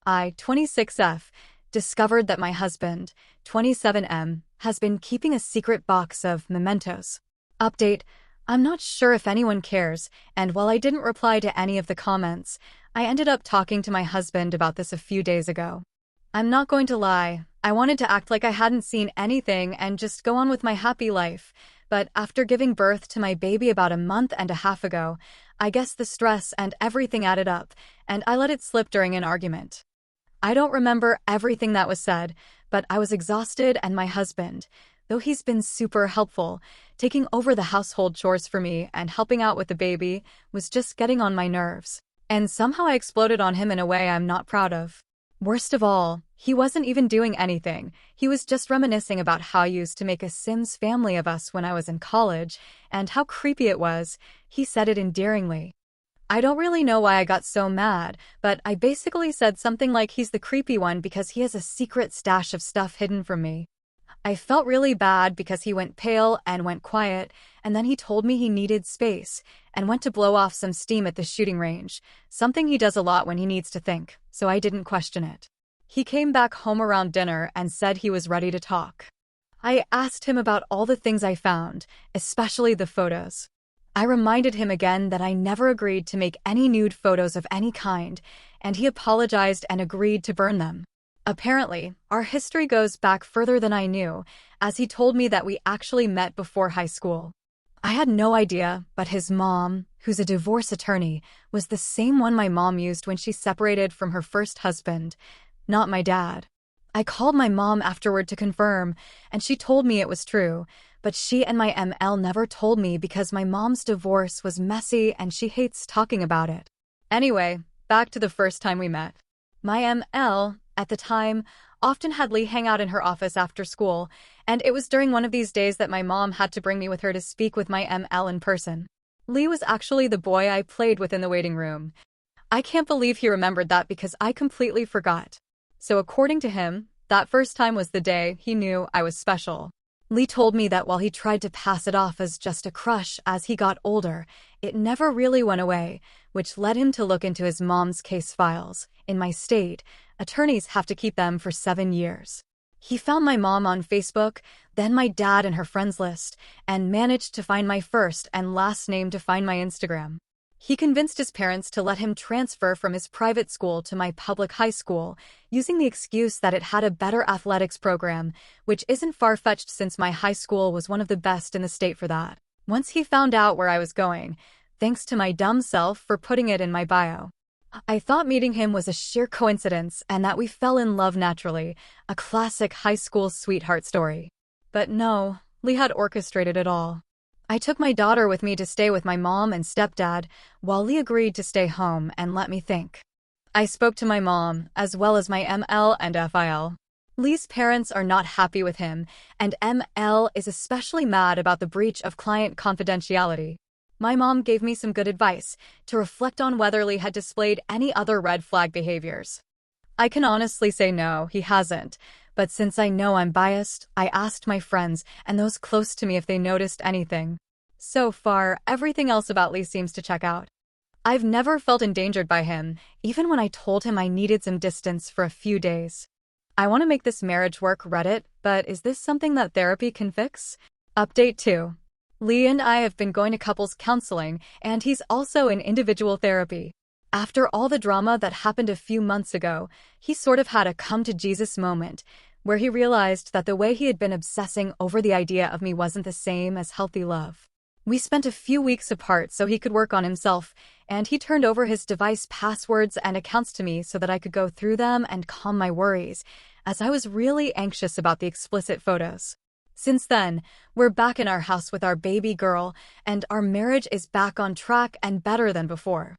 I, 26F, discovered that my husband, 27M, has been keeping a secret box of mementos. Update: I'm not sure if anyone cares, and while I didn't reply to any of the comments, I ended up talking to my husband about this a few days ago. I'm not going to lie, I wanted to act like I hadn't seen anything and just go on with my happy life, but after giving birth to my baby about a month and a half ago, I guess the stress and everything added up, and I let it slip during an argument. I don't remember everything that was said, but I was exhausted, and my husband, though he's been super helpful, taking over the household chores for me and helping out with the baby, was just getting on my nerves. And somehow I exploded on him in a way I'm not proud of. Worst of all, he wasn't even doing anything. He was just reminiscing about how I used to make a Sims family of us when I was in college, and how creepy it was. He said it endearingly. I don't really know why I got so mad, but I basically said something like he's the creepy one because he has a secret stash of stuff hidden from me. I felt really bad because he went pale and went quiet, and then he told me he needed space and went to blow off some steam at the shooting range, something he does a lot when he needs to think, so I didn't question it. He came back home around dinner and said he was ready to talk. I asked him about all the things I found, especially the photos. I reminded him again that I never agreed to make any nude photos of any kind, and he apologized and agreed to burn them. Apparently, our history goes back further than I knew, as he told me that we actually met before high school. I had no idea, but his mom, who's a divorce attorney, was the same one my mom used when she separated from her first husband, not my dad. I called my mom afterward to confirm, and she told me it was true, but she and my ML never told me because my mom's divorce was messy and she hates talking about it. Anyway, back to the first time we met. My ML, at the time, often had Lee hang out in her office after school, and it was during one of these days that my mom had to bring me with her to speak with my ML in person. Lee was actually the boy I played with in the waiting room. I can't believe he remembered that because I completely forgot. So according to him, that first time was the day he knew I was special. Lee told me that while he tried to pass it off as just a crush as he got older, it never really went away, which led him to look into his mom's case files. In my state, attorneys have to keep them for 7 years. He found my mom on Facebook, then my dad and her friends list, and managed to find my first and last name to find my Instagram. He convinced his parents to let him transfer from his private school to my public high school, using the excuse that it had a better athletics program, which isn't far-fetched since my high school was one of the best in the state for that. Once he found out where I was going, thanks to my dumb self for putting it in my bio, I thought meeting him was a sheer coincidence and that we fell in love naturally, a classic high school sweetheart story. But no, Lee had orchestrated it all. I took my daughter with me to stay with my mom and stepdad, while Lee agreed to stay home and let me think. I spoke to my mom, as well as my ML and FIL. Lee's parents are not happy with him, and ML is especially mad about the breach of client confidentiality. My mom gave me some good advice to reflect on whether Lee had displayed any other red flag behaviors. I can honestly say no, he hasn't. But since I know I'm biased, I asked my friends and those close to me if they noticed anything. So far, everything else about Lee seems to check out. I've never felt endangered by him, even when I told him I needed some distance for a few days. I want to make this marriage work, Reddit, but is this something that therapy can fix? Update 2. Lee and I have been going to couples counseling, and he's also in individual therapy. After all the drama that happened a few months ago, he sort of had a come-to-Jesus moment, where he realized that the way he had been obsessing over the idea of me wasn't the same as healthy love. We spent a few weeks apart so he could work on himself, and he turned over his device passwords and accounts to me so that I could go through them and calm my worries, as I was really anxious about the explicit photos. Since then, we're back in our house with our baby girl, and our marriage is back on track and better than before.